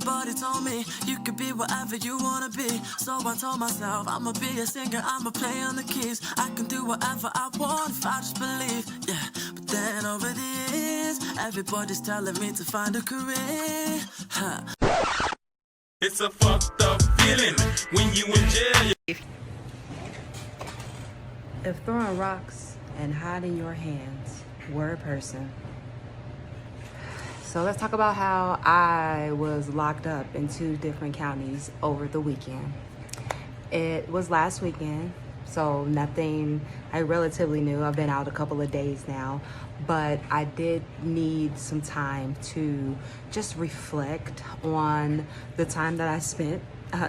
Everybody told me you could be whatever you wanna be. So I told myself I'ma be a singer, I'ma play on the keys. I can do whatever I want if I just believe, yeah. But then over the years, everybody's telling me to find a career, huh. It's a fucked up feeling when you in jail. If throwing rocks and hiding your hands were a person. So let's talk about how I was locked up in 2 different counties over the weekend. It was last weekend, so nothing I relatively new. I've been out a couple of days now, but I did need some time to just reflect on the time that I spent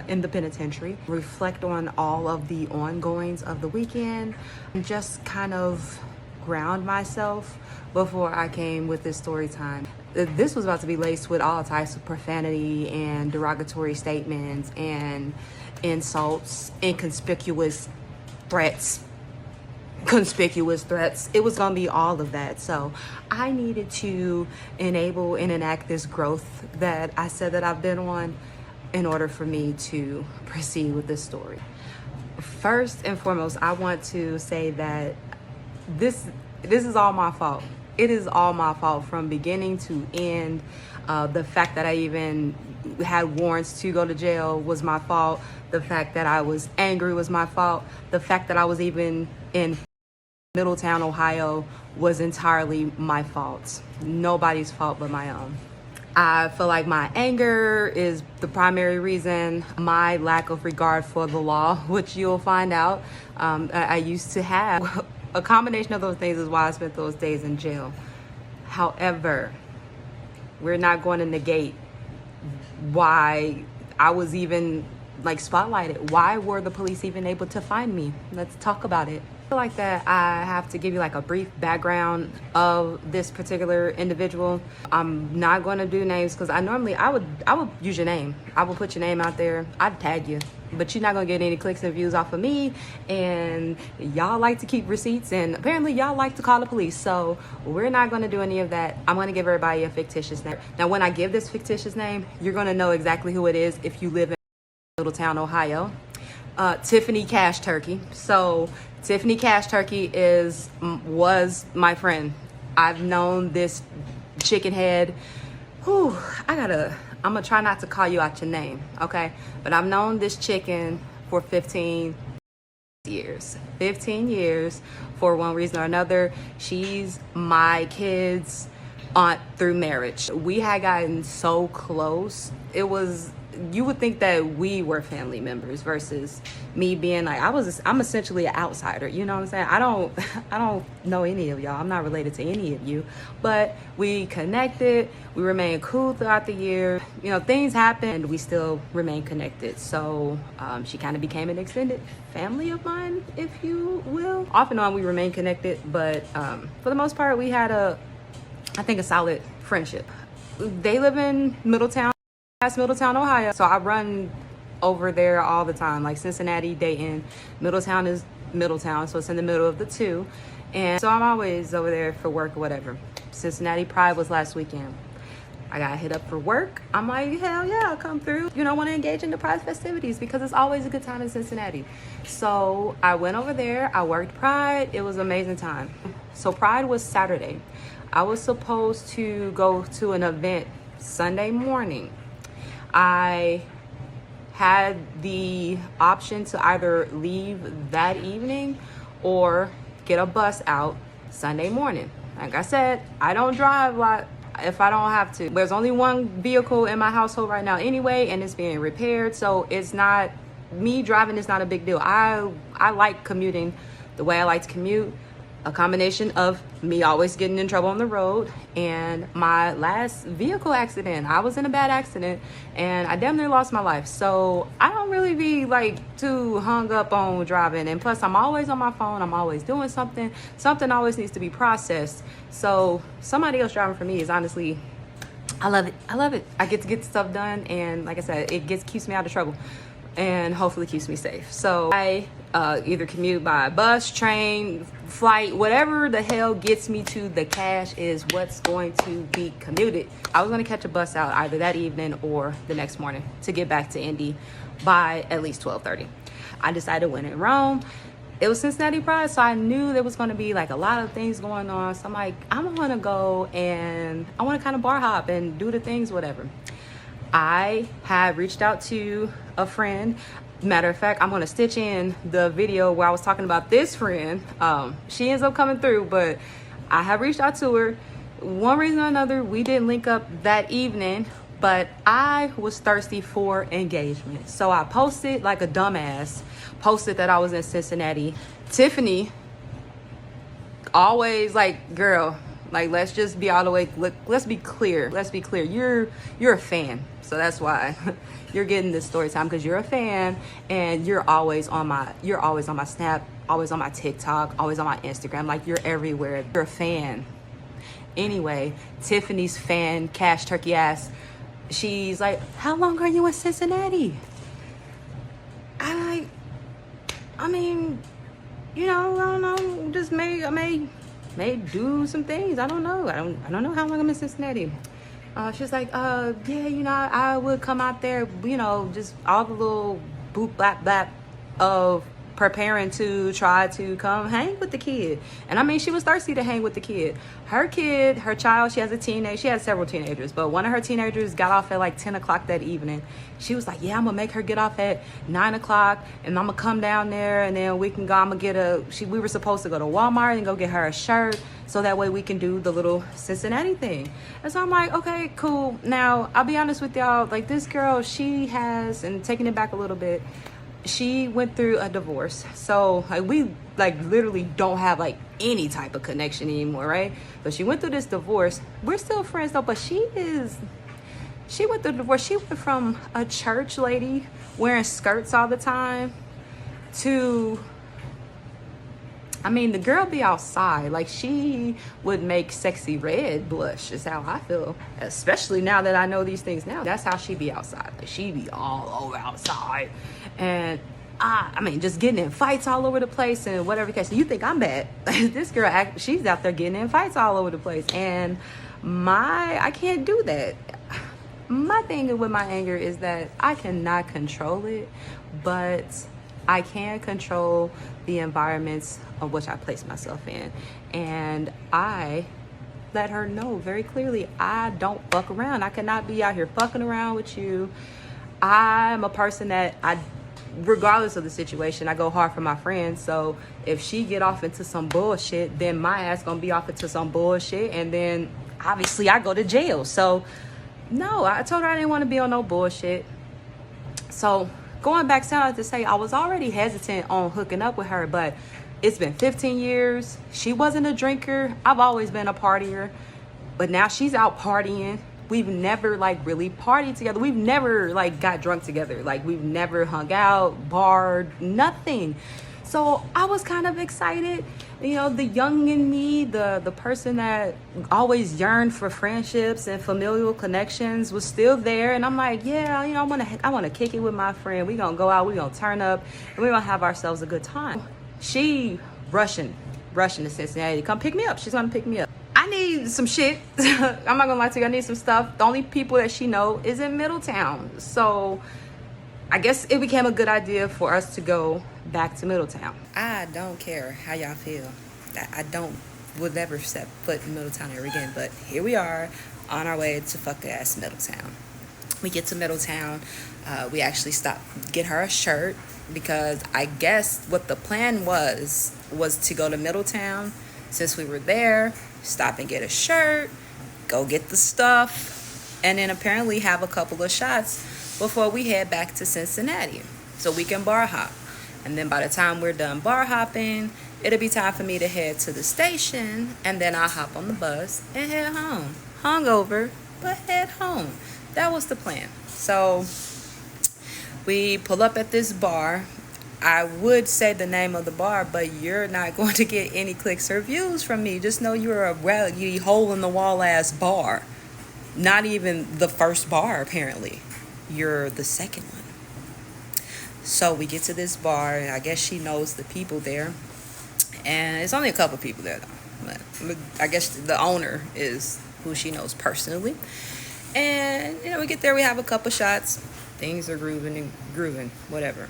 in the penitentiary, reflect on all of the ongoings of the weekend, and just kind of ground myself before I came with this story time. This was about to be laced with all types of profanity and derogatory statements and insults, inconspicuous threats, conspicuous threats. It was gonna be all of that. So I needed to enable and enact this growth that I said that I've been on in order for me to proceed with this story. First and foremost, I want to say that this is all my fault. It is all my fault from beginning to end. The fact that I even had warrants to go to jail was my fault. The fact that I was angry was my fault. The fact that I was even in Middletown, Ohio was entirely my fault. Nobody's fault but my own. I feel like my anger is the primary reason. My lack of regard for the law, which you'll find out, I used to have. A combination of those things is why I spent those days in jail. However, we're not going to negate why I was even like spotlighted. Why were the police even able to find me? Let's talk about it. I feel like that I have to give you like a brief background of this particular individual. I'm not going to do names because I would use your name. I would put your name out there. I'd tag you, but you're not going to get any clicks and views off of me. And y'all like to keep receipts, and apparently y'all like to call the police. So we're not going to do any of that. I'm going to give everybody a fictitious name. Now, when I give this fictitious name, you're going to know exactly who it is if you live in Middletown, Ohio. Tiffany Cash Turkey. So Tiffany Cash Turkey was my friend. I've known this chicken head. I'm gonna try not to call you out your name, okay? But I've known this chicken for 15 years. 15 years for one reason or another. She's my kid's aunt through marriage. We had gotten so close. You would think that we were family members versus me being like, I'm essentially an outsider, you know what I'm saying? I don't know any of y'all. I'm not related to any of you, but we connected, we remained cool throughout the year. You know, things happen and we still remain connected. So she kind of became an extended family of mine, if you will. Off and on we remain connected, but for the most part we had a solid friendship. They live in Middletown, Ohio. So I run over there all the time, like Cincinnati, Dayton. Middletown is Middletown, so it's in the middle of the two. And so I'm always over there for work or whatever. Cincinnati Pride was last weekend. I got hit up for work. I'm like, hell yeah, I'll come through. You know, I want to engage in the Pride festivities because it's always a good time in Cincinnati. So I went over there, I worked Pride. It was an amazing time. So Pride was Saturday. I was supposed to go to an event Sunday morning. I had the option to either leave that evening or get a bus out Sunday morning. Like I said, I don't drive a lot if I don't have to. There's only one vehicle in my household right now anyway, and it's being repaired. So it's not, me driving is not a big deal. I like commuting the way I like to commute. A combination of me always getting in trouble on the road and my last vehicle accident. I was in a bad accident and I damn near lost my life. So I don't really be like too hung up on driving. And plus I'm always on my phone. I'm always doing something. Something always needs to be processed. So somebody else driving for me is honestly, I love it. I love it. I get to get stuff done. And like I said, it keeps me out of trouble. and hopefully keeps me safe. So I either commute by bus, train, flight, whatever the hell gets me to the cash is what's going to be commuted. I was going to catch a bus out either that evening or the next morning to get back to Indy by at least 12:30. I decided when in Rome, it was Cincinnati Pride, so I knew there was going to be like a lot of things going on. So I'm like, I'm going to go and I want to kind of bar hop and do the things, whatever. I had reached out to a friend. Matter of fact, I'm going to stitch in the video where I was talking about this friend. She ends up coming through, but I have reached out to her. One reason or another, we didn't link up that evening, but I was thirsty for engagement. So I posted like a dumbass, posted that I was in Cincinnati. Tiffany, always like, girl, like, let's just be all the way, let's be clear. Let's be clear. You're a fan. So that's why you're getting this story time, because you're a fan and you're always on my Snap, always on my TikTok, always on my Instagram. Like, you're everywhere. You're a fan. Anyway, Tiffany's fan, cash turkey ass, she's like, how long are you in Cincinnati? I mean, you know, I don't know, just I may do some things. I don't know. I don't know how long I'm in Cincinnati. She's like, yeah, you know, I would come out there, you know, just all the little boop bap bap of preparing to try to come hang with the kid. And I mean, she was thirsty to hang with the kid. Her child, she has a teenage, she has several teenagers, but one of her teenagers got off at like 10 o'clock that evening. She was like, yeah, I'm gonna make her get off at 9 o'clock and I'm gonna come down there and then we can go, I'm gonna get we were supposed to go to Walmart and go get her a shirt so that way we can do the little Cincinnati thing. And so I'm like, okay, cool. Now, I'll be honest with y'all, like, this girl, she has, and taking it back a little bit, she went through a divorce. So like, we like literally don't have like any type of connection anymore, right? But she went through this divorce. We're still friends though, but she went through the divorce. She went from a church lady wearing skirts all the time to, I mean, the girl be outside. Like, she would make Sexy Red blush, is how I feel. Especially now that I know these things now. That's how she be outside. Like, she be all over outside. And I mean, just getting in fights all over the place and whatever case. You think I'm bad. This girl, she's out there getting in fights all over the place. And I can't do that. My thing with my anger is that I cannot control it, but I can control the environments of which I place myself in. And I let her know very clearly, I don't fuck around. I cannot be out here fucking around with you. I'm a person that regardless of the situation, I go hard for my friends. So if she get off into some bullshit, then my ass gonna be off into some bullshit. And then obviously I go to jail. So no, I told her I didn't want to be on no bullshit. So going back, sounded to say I was already hesitant on hooking up with her, but it's been 15 years. She wasn't a drinker. I've always been a partier, but now she's out partying. We've never like really partied together. We've never like got drunk together. Like, we've never hung out, barred, nothing. So I was kind of excited. You know, the young in me, the person that always yearned for friendships and familial connections was still there. And I'm like, yeah, you know, I want to kick it with my friend. We gonna go out, we gonna turn up, and we gonna have ourselves a good time. She rushing to Cincinnati to come pick me up. She's gonna pick me up. I need some shit. I'm not gonna lie to you, I need some stuff. The only people that she know is in Middletown. So I guess it became a good idea for us to go back to Middletown. I don't care how y'all feel. Would never set foot in Middletown ever again. But here we are on our way to fuck ass Middletown. We get to Middletown. We actually stop, get her a shirt, because I guess what the plan was to go to Middletown. Since we were there, stop and get a shirt, go get the stuff, and then apparently have a couple of shots before we head back to Cincinnati so we can bar hop. And then by the time we're done bar hopping, it'll be time for me to head to the station, and then I'll hop on the bus and head home. Hungover, but head home. That was the plan. So we pull up at this bar. I would say the name of the bar, but you're not going to get any clicks or views from me. Just know you're a really hole-in-the-wall ass bar. Not even the first bar, apparently. You're the second one. So we get to this bar, and I guess she knows the people there. And it's only a couple people there, though. But I guess the owner is who she knows personally. And, we get there, we have a couple shots. Things are grooving, whatever.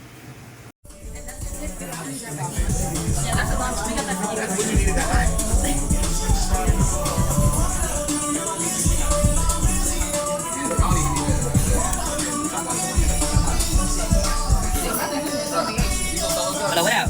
What up?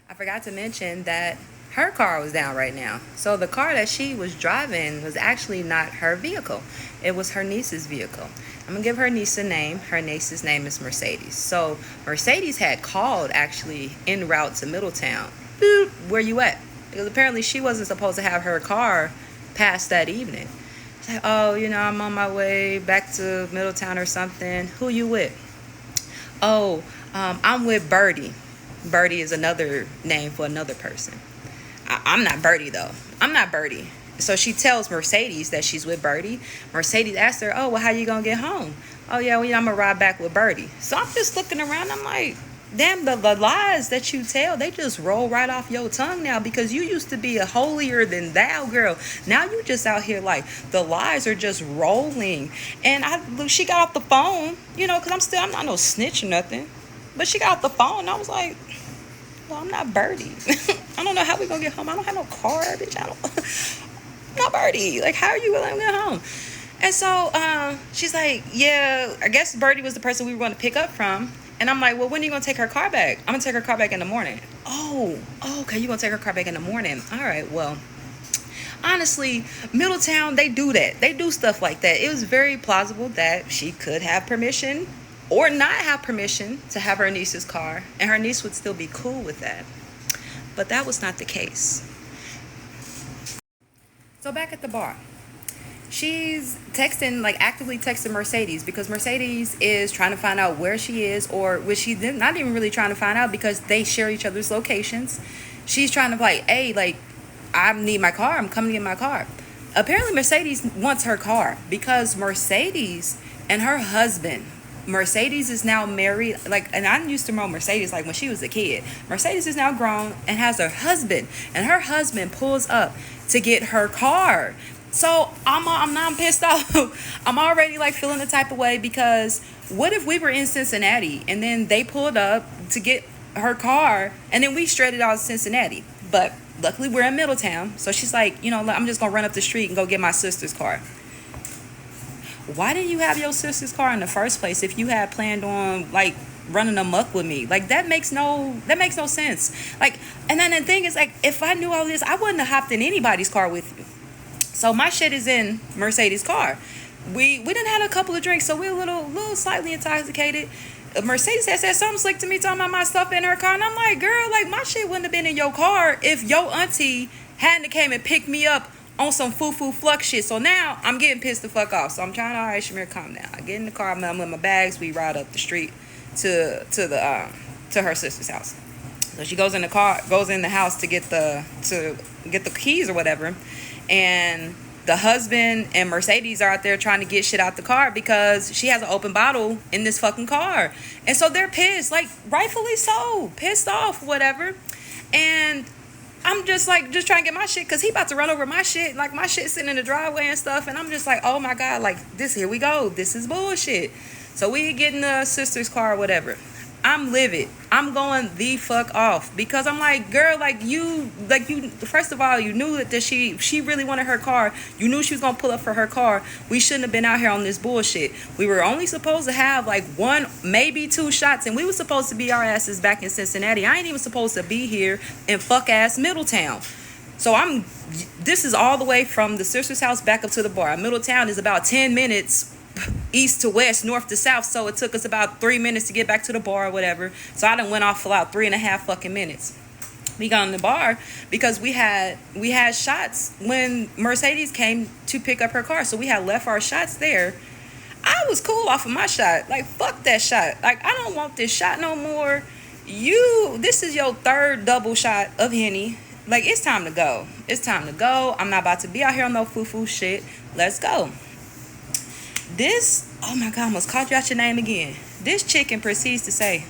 I forgot to mention that her car was down right now. So the car that she was driving was actually not her vehicle. It was her niece's vehicle. I'm gonna give her niece a name. Her niece's name is Mercedes. So Mercedes had called actually en route to Middletown. Boop, where you at? Because apparently she wasn't supposed to have her car past that evening. She's like, oh, I'm on my way back to Middletown or something. Who you with? Oh, I'm with Birdie. Birdie is another name for another person. I'm not Birdie, though. I'm not Birdie. So she tells Mercedes that she's with Birdie. Mercedes asks her, oh, well, how you going to get home? Oh, yeah, well, I'm going to ride back with Birdie. So I'm just looking around. I'm like, damn, the lies that you tell, they just roll right off your tongue now, because you used to be a holier than thou girl. Now you just out here like the lies are just rolling. And she got off the phone, because I'm not no snitch or nothing. But she got off the phone, and I was like, well, I'm not Birdie. I don't know how we gonna get home. I don't have no car, bitch. I'm not Birdie. Like, how are you gonna get home? And so she's like, yeah, I guess Birdie was the person we were going to pick up from. And I'm like, well, when are you gonna take her car back? I'm gonna take her car back in the morning. Oh, okay, you gonna take her car back in the morning. All right, well, honestly, Middletown, they do that. They do stuff like that. It was very plausible that she could have permission or not have permission to have her niece's car, and her niece would still be cool with that. But that was not the case. So back at the bar, she's actively texting Mercedes, because Mercedes is trying to find out where she is, or was she not even really trying to find out, because they share each other's locations. She's trying to hey, I need my car. I'm coming to get my car. Apparently Mercedes wants her car, because Mercedes and her husband, Mercedes is now married, and I used to know Mercedes when she was a kid. Mercedes is now grown and has a husband, and her husband pulls up to get her car. So I'm pissed off. I'm already feeling the type of way, because what if we were in Cincinnati and then they pulled up to get her car and then we straighted out Cincinnati? But luckily we're in Middletown. So she's like, I'm just gonna run up the street and go get my sister's car. Why didn't you have your sister's car in the first place if you had planned on running amok with me? That makes no sense. And then the thing is, if I knew all this, I wouldn't have hopped in anybody's car with you. So my shit is in Mercedes' car. We done had a couple of drinks, so we're a little slightly intoxicated. Mercedes had said something slick to me, talking about my stuff in her car, and I'm like, girl, my shit wouldn't have been in your car if your auntie hadn't came and picked me up on some foo-foo fluck shit. So now I'm getting pissed the fuck off. So I'm trying to, all right, Shamir, calm down. I get in the car, I'm with my bags, we ride up the street to her sister's house. So she goes in the house to get the keys or whatever. And the husband and Mercedes are out there trying to get shit out the car, because she has an open bottle in this fucking car. And so they're pissed, rightfully so, pissed off, whatever. And I'm just trying to get my shit, because he about to run over my shit. My shit sitting in the driveway and stuff. And I'm just oh my God, here we go. This is bullshit. So we get in the sister's car or whatever. I'm livid. I'm going the fuck off, because I'm girl, you first of all, you knew that she really wanted her car. You knew she was gonna pull up for her car. We shouldn't have been out here on this bullshit. We were only supposed to have one, maybe two shots, and we were supposed to be our asses back in Cincinnati. I ain't even supposed to be here in fuck ass Middletown. So this is all the way from the sister's house back up to the bar. Middletown is about 10 minutes east to west, north to south, so it took us about 3 minutes to get back to the bar or whatever. So I done went off for 3.5 fucking minutes. We got in the bar because we had shots when Mercedes came to pick up her car, so we had left our shots there. I was cool off of my shot. Fuck that shot. I don't want this shot no more. This is your third double shot of Henny. It's time to go. It's time to go. I'm not about to be out here on no foo-foo shit. Let's go. Oh my God, I almost called you out your name again. This chicken proceeds to say,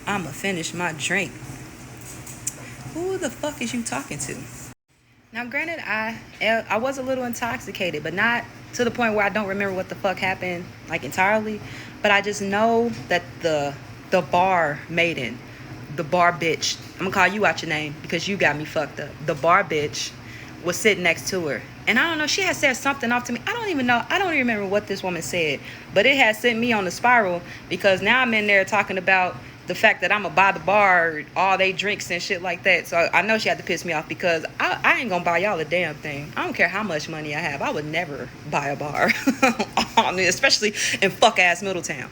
I'ma finish my drink. Who the fuck is you talking to? Now, granted, I was a little intoxicated, but not to the point where I don't remember what the fuck happened, like, entirely. But I just know that the bar maiden, the bar bitch, I'm gonna call you out your name because you got me fucked up. The bar bitch was sitting next to her. And I don't know, she had said something off to me. I don't even remember what this woman said. But it has sent me on the spiral because now I'm in there talking about the fact that I'm going to buy the bar all they drinks and shit like that. So I know she had to piss me off because I ain't going to buy y'all a damn thing. I don't care how much money I have. I would never buy a bar, especially in fuck-ass Middletown.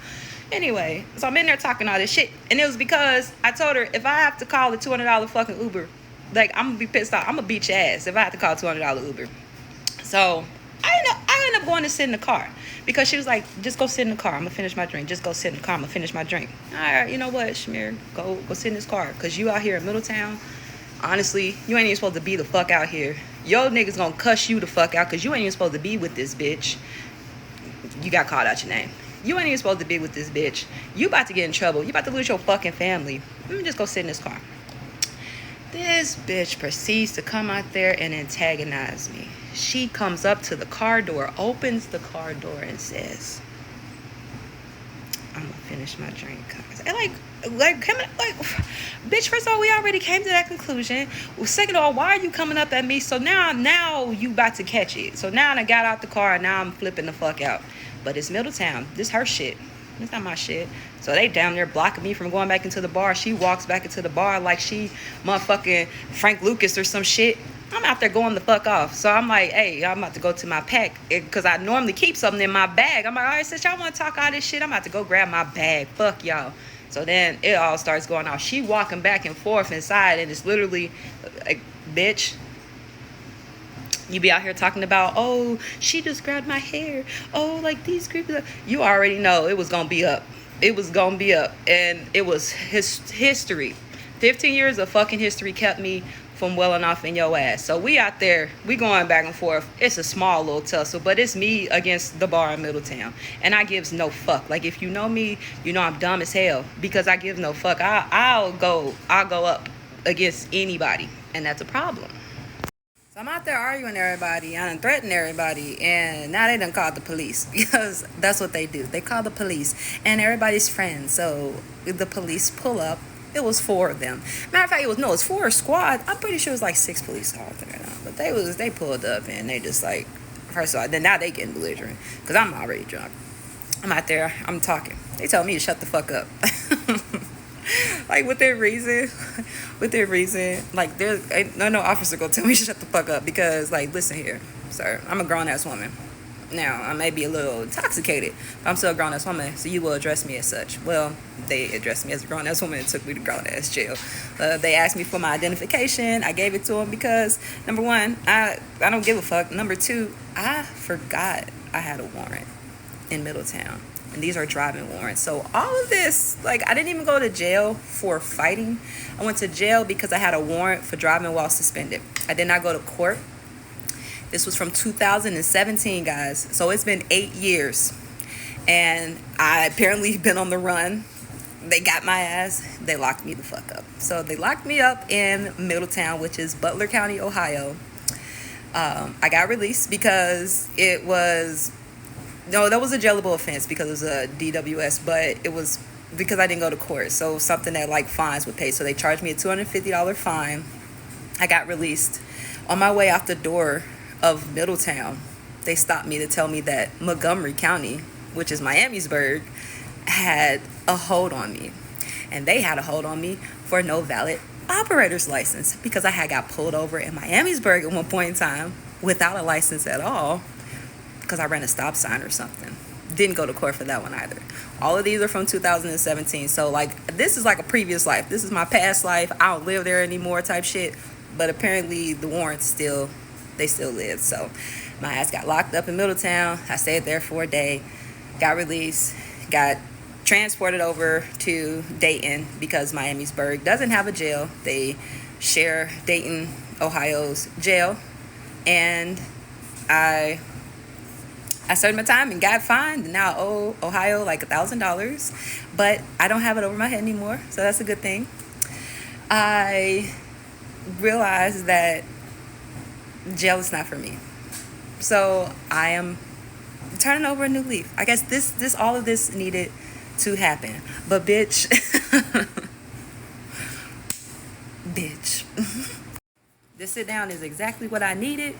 Anyway, so I'm in there talking all this shit. And it was because I told her if I have to call a $200 fucking Uber, like, I'm going to be pissed off. I'm going to beat your ass if I have to call a $200 Uber. So I ended up going to sit in the car because she was like, just go sit in the car. I'm going to finish my drink. Just go sit in the car. I'm going to finish my drink. All right, you know what, Shamir? Go sit in this car because you out here in Middletown. Honestly, you ain't even supposed to be the fuck out here. Yo niggas going to cuss you the fuck out because you ain't even supposed to be with this bitch. You got called out your name. You ain't even supposed to be with this bitch. You about to get in trouble. You about to lose your fucking family. Let me just go sit in this car. This bitch proceeds to come out there and antagonize me. She comes up to the car door, opens the car door, and says, I'm gonna finish my drink. And bitch, first of all, we already came to that conclusion. Well, second of all, why are you coming up at me? So now you about to catch it. So now I got out the car and now I'm flipping the fuck out. But it's Middletown. This her shit. It's not my shit. So they down there blocking me from going back into the bar. She walks back into the bar like she motherfucking Frank Lucas or some shit. I'm out there going the fuck off. So I'm like, hey, I'm about to go to my pack because I normally keep something in my bag. I'm like, all right, since y'all want to talk all this shit, I'm about to go grab my bag. Fuck y'all. So then it all starts going off. She walking back and forth inside and it's literally like, bitch, you be out here talking about, oh, she just grabbed my hair. Oh, like these creepy. You already know it was going to be up. It was going to be up. And it was history. 15 years of fucking history kept me from welling off in your ass. So we out there, we going back and forth. It's a small little tussle, but it's me against the bar in Middletown. And I gives no fuck. Like, if you know me, you know I'm dumb as hell because I give no fuck. I'll go up against anybody. And that's a problem. So I'm out there arguing everybody, I done threatened everybody, and now they done called the police because that's what they do. They call the police, and everybody's friends. So the police pull up. It was 4 of them. Matter of fact, it was 4 squads. I'm pretty sure it was like 6 police cars there now. But they pulled up and they just like, first of all, then now they getting belligerent because I'm already drunk. I'm out there, I'm talking. They told me to shut the fuck up. Like within reason, like there's no officer gonna tell me to shut the fuck up because like, listen here, sir, I'm a grown ass woman. Now I may be a little intoxicated, but I'm still a grown ass woman, so you will address me as such. Well, they addressed me as a grown ass woman and took me to grown ass jail. They asked me for my identification. I gave it to them because number 1, I don't give a fuck. Number 2, I forgot I had a warrant in Middletown. And these are driving warrants. So all of this, like, I didn't even go to jail for fighting. I went to jail because I had a warrant for driving while suspended. I did not go to court. This was from 2017, guys. So it's been 8 years. And I apparently been on the run. They got my ass. They locked me the fuck up. So they locked me up in Middletown, which is Butler County, Ohio. I got released because it was... No, that was a jailable offense because it was a DWS, but it was because I didn't go to court. So something that like fines would pay. So they charged me a $250 fine. I got released. On my way out the door of Middletown, they stopped me to tell me that Montgomery County, which is Miamisburg, had a hold on me. And they had a hold on me for no valid operator's license because I had got pulled over in Miamisburg at one point in time without a license at all. Because I ran a stop sign or something. Didn't go to court for that one either. All of these are from 2017. So like, this is like a previous life. This is my past life. I don't live there anymore type shit. But apparently the warrants they still live. So my ass got locked up in Middletown. I stayed there for a day. Got released. Got transported over to Dayton because Miamisburg doesn't have a jail. They share Dayton, Ohio's jail. And I I served my time and got fined, and now I owe Ohio like $1,000, but I don't have it over my head anymore, so that's a good thing. I realized that jail is not for me, so I am turning over a new leaf. I guess this all of this needed to happen, but bitch, bitch. This sit down is exactly what I needed.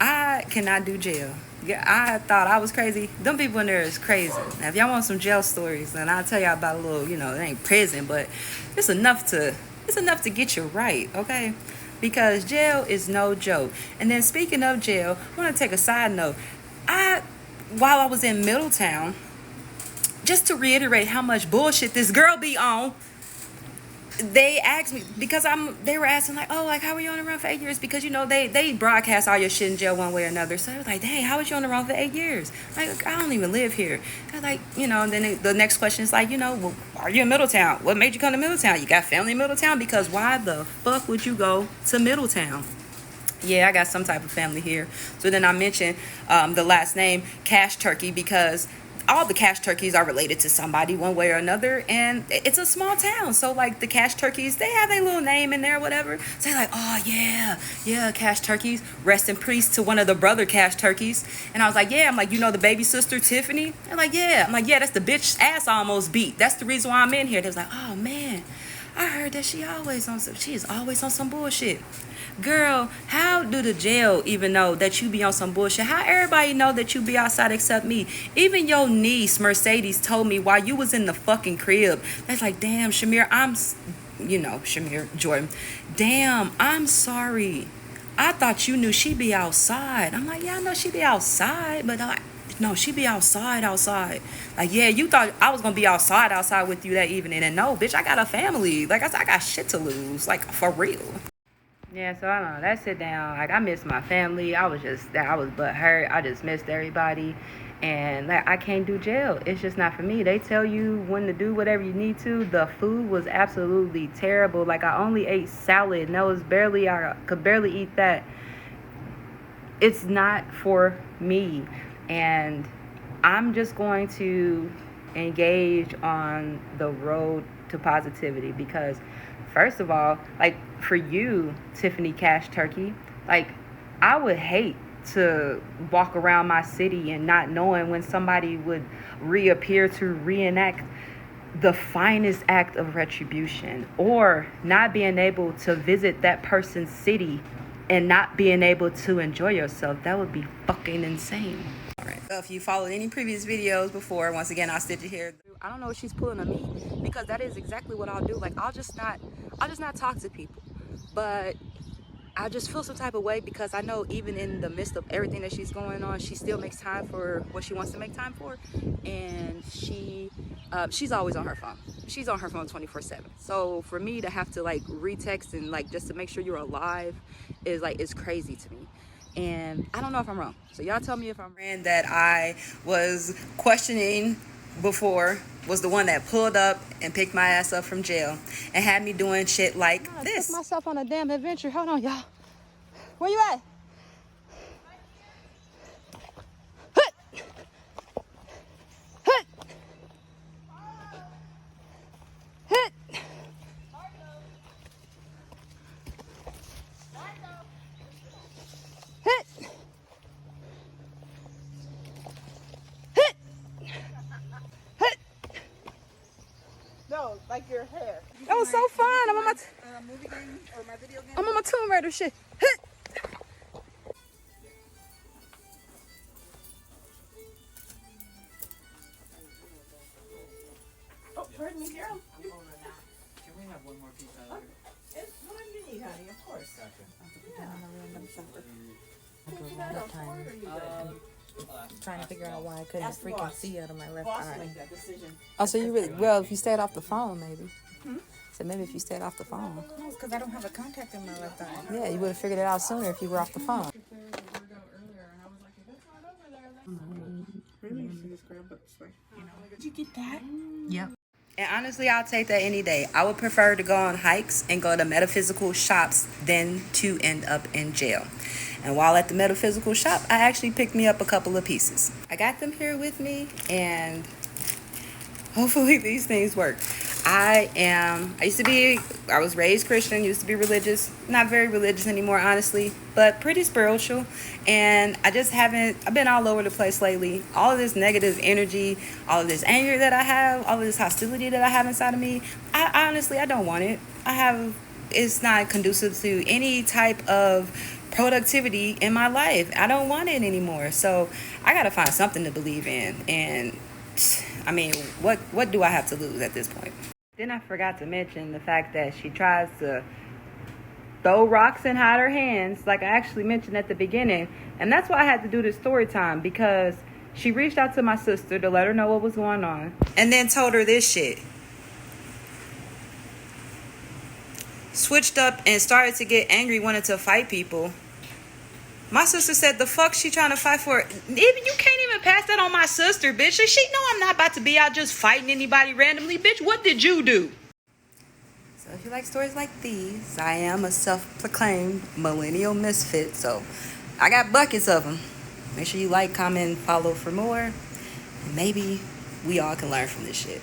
I cannot do jail. Yeah, I thought I was crazy. Them people in there is crazy. Now, if y'all want some jail stories, then I'll tell y'all about a little, you know, it ain't prison, but it's enough to get you right, okay? Because jail is no joke. And then speaking of jail, I want to take a side note. While I was in Middletown, just to reiterate how much bullshit this girl be on, they asked me, because they were asking like, oh, like, how were you on the run for 8 years? Because, you know, they broadcast all your shit in jail one way or another. So they were like, dang, how was you on the run for 8 years? Like, I don't even live here. They're like, you know, and then the next question is like, you know, well, are you in Middletown? What made you come to Middletown? You got family in Middletown? Because why the fuck would you go to Middletown? Yeah, I got some type of family here. So then I mentioned the last name Cash Turkey, because all the Cash Turkeys are related to somebody one way or another, and it's a small town. So like the Cash Turkeys, they have their little name in there, whatever. So they're like, oh yeah, Cash Turkeys. Rest in peace to one of the brother Cash Turkeys. And I was like, yeah. I'm like, you know the baby sister Tiffany? They're like, yeah. I'm like, yeah, that's the bitch ass I almost beat. That's the reason why I'm in here. They was like, oh man, I heard that she is always on some bullshit. Girl, how do the jail even know that you be on some bullshit? How everybody know that you be outside except me? Even your niece, Mercedes, told me while you was in the fucking crib. That's like, damn, Shamir, Shamir Jordan. Damn, I'm sorry. I thought you knew she be outside. I'm like, yeah, I know she be outside, but no, she be outside. Like, yeah, you thought I was gonna be outside with you that evening. And no, bitch, I got a family. Like, I got shit to lose. Like, for real. Yeah, so I don't know, that sit down, like, I missed my family. I was butthurt. I just missed everybody. And like, I can't do jail. It's just not for me. They tell you when to do whatever you need to. The food was absolutely terrible. Like, I only ate salad, and I could barely eat that. It's not for me. And I'm just going to engage on the road to positivity, because first of all, like, for you, Tiffany Cash Turkey, like, I would hate to walk around my city and not knowing when somebody would reappear to reenact the finest act of retribution, or not being able to visit that person's city and not being able to enjoy yourself. That would be fucking insane. All right. So if you followed any previous videos before, once again, I'll stitch it here. I don't know what she's pulling on me, because that is exactly what I'll do. Like, I'll just not talk to people, but I just feel some type of way, because I know even in the midst of everything that she's going on, she still makes time for what she wants to make time for. And she's always on her phone. She's on her phone 24/7. So for me to have to like retext and like just to make sure you're alive is crazy to me. And I don't know if I'm wrong. So y'all tell me if I'm wrong. That I was questioning before was the one that pulled up and picked my ass up from jail and had me doing shit like this. I took myself on a damn adventure. Hold on, y'all. Where you at? No, like your hair. That was so fun. I'm on my movie game or my video game. I'm on my Tomb Raider shit. Oh, pardon me, girl. Can we have one more piece out of here? It's what you need, honey. Of course. Gotcha. Trying to figure out why I couldn't Ask the freaking boss. see out of my left Boss eye. made that decision. Oh, so you really, well, if you stayed off the phone, maybe. So maybe if you stayed off the phone. No, because I don't have a contact in my left eye. Yeah, you would have figured it out sooner if you were off the phone. Really? You just grab it this way. Did you get that? Yep. And honestly, I'll take that any day. I would prefer to go on hikes and go to metaphysical shops than to end up in jail. And while at the metaphysical shop, I actually picked me up a couple of pieces. I got them here with me, and hopefully these things work. I was raised Christian, used to be religious, not very religious anymore, honestly, but pretty spiritual. And I've been all over the place lately. All of this negative energy, all of this anger that I have, all of this hostility that I have inside of me, I honestly, I don't want it. It's not conducive to any type of productivity in my life. I don't want it anymore. So I got to find something to believe in. And I mean, what do I have to lose at this point? Then I forgot to mention the fact that she tries to throw rocks and hide her hands, like I actually mentioned at the beginning. And that's why I had to do this story time, because she reached out to my sister to let her know what was going on, and then told her this shit. Switched up and started to get angry, wanted to fight people. My sister said, the fuck she trying to fight for? You can't even pass that on my sister, bitch. She know I'm not about to be out just fighting anybody randomly. Bitch, what did you do? So if you like stories like these, I am a self-proclaimed millennial misfit. So I got buckets of them. Make sure you like, comment, and follow for more. And maybe we all can learn from this shit.